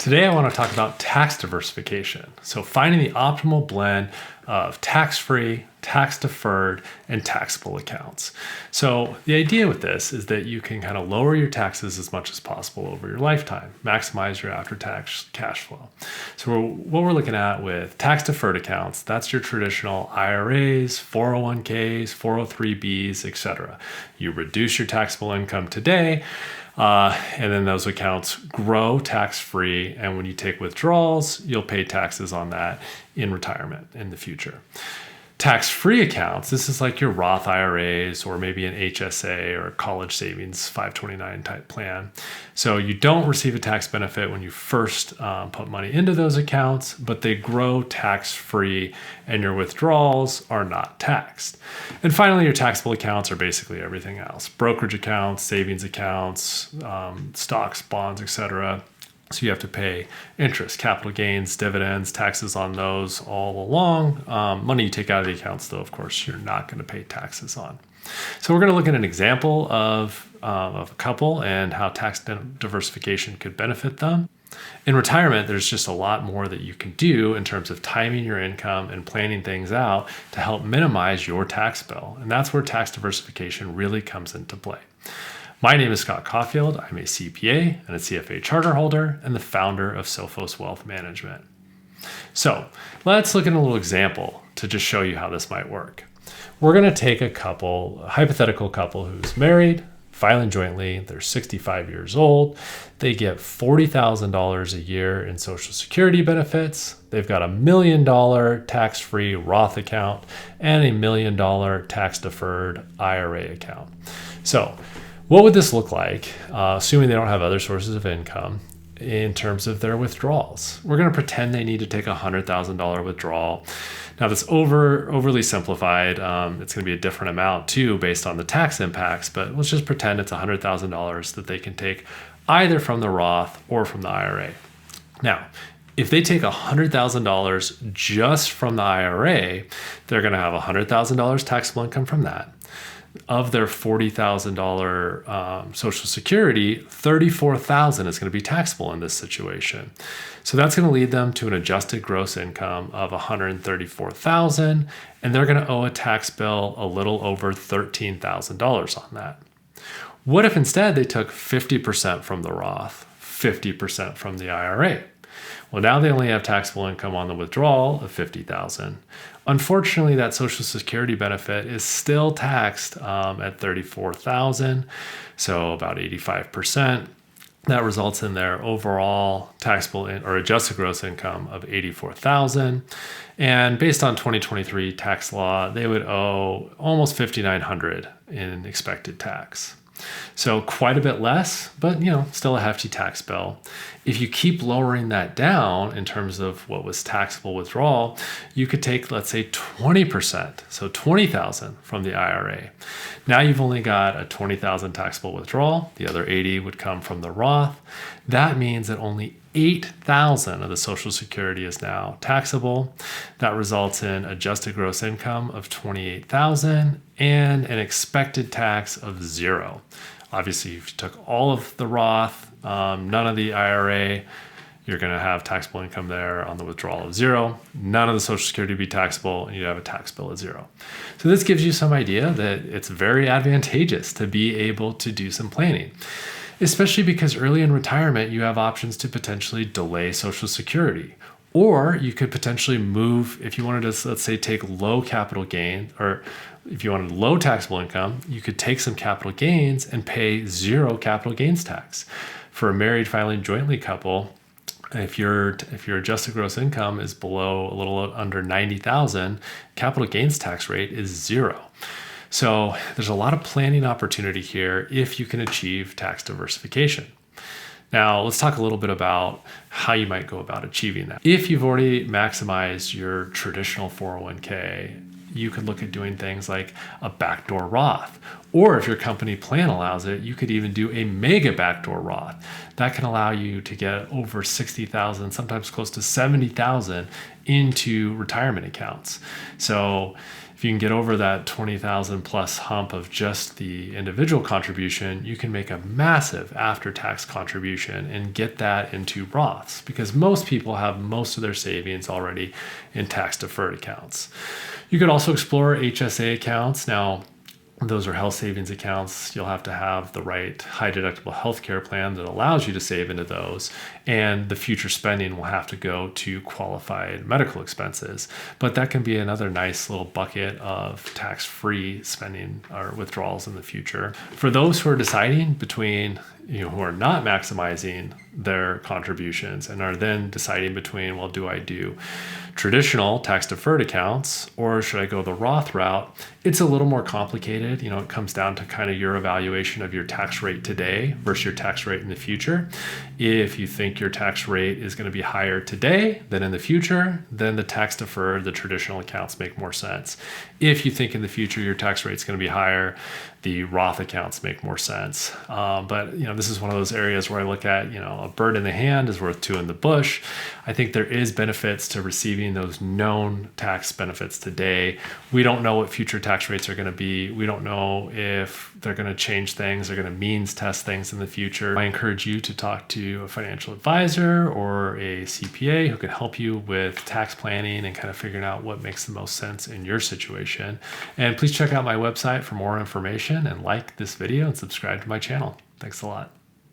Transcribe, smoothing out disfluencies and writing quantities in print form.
Today I want to talk about tax diversification. So finding the optimal blend of tax-free, tax-deferred, and taxable accounts. So the idea with this is that you can kind of lower your taxes as much as possible over your lifetime, maximize your after-tax cash flow. So what we're looking at with tax-deferred accounts, that's your traditional IRAs, 401ks, 403bs, etc. You reduce your taxable income today, and then those accounts grow tax-free. And when you take withdrawals, you'll pay taxes on that in retirement in the future. Tax-free accounts, this is like your Roth IRAs or maybe an HSA or a college savings 529 type plan. So you don't receive a tax benefit when you first put money into those accounts, but they grow tax-free and your withdrawals are not taxed. And finally, your taxable accounts are basically everything else. Brokerage accounts, savings accounts, stocks, bonds, etc. So you have to pay interest, capital gains, dividends, taxes on those all along. Money you take out of the accounts, though, of course, you're not going to pay taxes on. So we're going to look at an example of a couple and how tax diversification could benefit them. In retirement, there's just a lot more that you can do in terms of timing your income and planning things out to help minimize your tax bill. And that's where tax diversification really comes into play. My name is Scott Caulfield. I'm a CPA and a CFA charter holder and the founder of Sophos Wealth Management. So let's look at a little example to just show you how this might work. We're going to take a hypothetical couple who's married, filing jointly. They're 65 years old. They get $40,000 a year in Social Security benefits. They've got $1 million tax-free Roth account and $1 million tax-deferred IRA account. So what would this look like, assuming they don't have other sources of income, in terms of their withdrawals? We're going to pretend they need to take a $100,000 withdrawal. Now, that's overly simplified. It's going to be a different amount, too, based on the tax impacts, but let's just pretend it's $100,000 that they can take either from the Roth or from the IRA. Now, if they take $100,000 just from the IRA, they're going to have $100,000 taxable income from that. Of their $40,000 Social Security, $34,000 is going to be taxable in this situation. So that's going to lead them to an adjusted gross income of $134,000, and they're going to owe a tax bill a little over $13,000 on that. What if instead they took 50% from the Roth, 50% from the IRA? Well, now they only have taxable income on the withdrawal of $50,000. Unfortunately, that Social Security benefit is still taxed at $34,000, so about 85%. That results in their overall taxable or adjusted gross income of $84,000. And based on 2023 tax law, they would owe almost $5,900 in expected tax. So quite a bit less, but still a hefty tax bill. If you keep lowering that down in terms of what was taxable withdrawal, you could take, let's say, 20%, so $20,000 from the IRA. Now you've only got a $20,000 taxable withdrawal. The other $80,000 would come from the Roth. That means that only $8,000 of the Social Security is now taxable. That results in adjusted gross income of $28,000 and an expected tax of $0. Obviously, if you took all of the Roth, none of the IRA, you're going to have taxable income there on the withdrawal of $0. None of the Social Security would be taxable, and you'd have a tax bill of $0. So this gives you some idea that it's very advantageous to be able to do some planning, especially because early in retirement, you have options to potentially delay Social Security. Or you could potentially move, if you wanted to, let's say, take low capital gain, or if you wanted low taxable income, you could take some capital gains and pay $0 capital gains tax. For a married filing jointly couple, if your adjusted gross income is below a little under $90,000, capital gains tax rate is $0. So there's a lot of planning opportunity here if you can achieve tax diversification. Now, let's talk a little bit about how you might go about achieving that. If you've already maximized your traditional 401k, you could look at doing things like a backdoor Roth. Or if your company plan allows it, you could even do a mega backdoor Roth. That can allow you to get over $60,000, sometimes close to $70,000 into retirement accounts. So if you can get over that 20,000 plus hump of just the individual contribution, you can make a massive after-tax contribution and get that into Roths, because most people have most of their savings already in tax-deferred accounts. You could also explore HSA accounts. Now, those are health savings accounts. You'll have to have the right high deductible healthcare plan that allows you to save into those. And the future spending will have to go to qualified medical expenses. But that can be another nice little bucket of tax-free spending or withdrawals in the future. For those who are deciding between, who are not maximizing their contributions and are then deciding between, well, do I do traditional tax deferred accounts or should I go the Roth route? It's a little more complicated. It comes down to kind of your evaluation of your tax rate today versus your tax rate in the future. If you think your tax rate is going to be higher today than in the future, then the tax deferred, the traditional accounts make more sense. If you think in the future your tax rate is going to be higher, the Roth accounts make more sense. But this is one of those areas where I look at, a bird in the hand is worth two in the bush. I think there is benefits to receiving those known tax benefits today. We don't know what future tax rates are going to be. We don't know if they're going to change things. They're going to means test things in the future. I encourage you to talk to a financial advisor or a CPA who can help you with tax planning and kind of figuring out what makes the most sense in your situation. And please check out my website for more information and like this video and subscribe to my channel. Thanks a lot.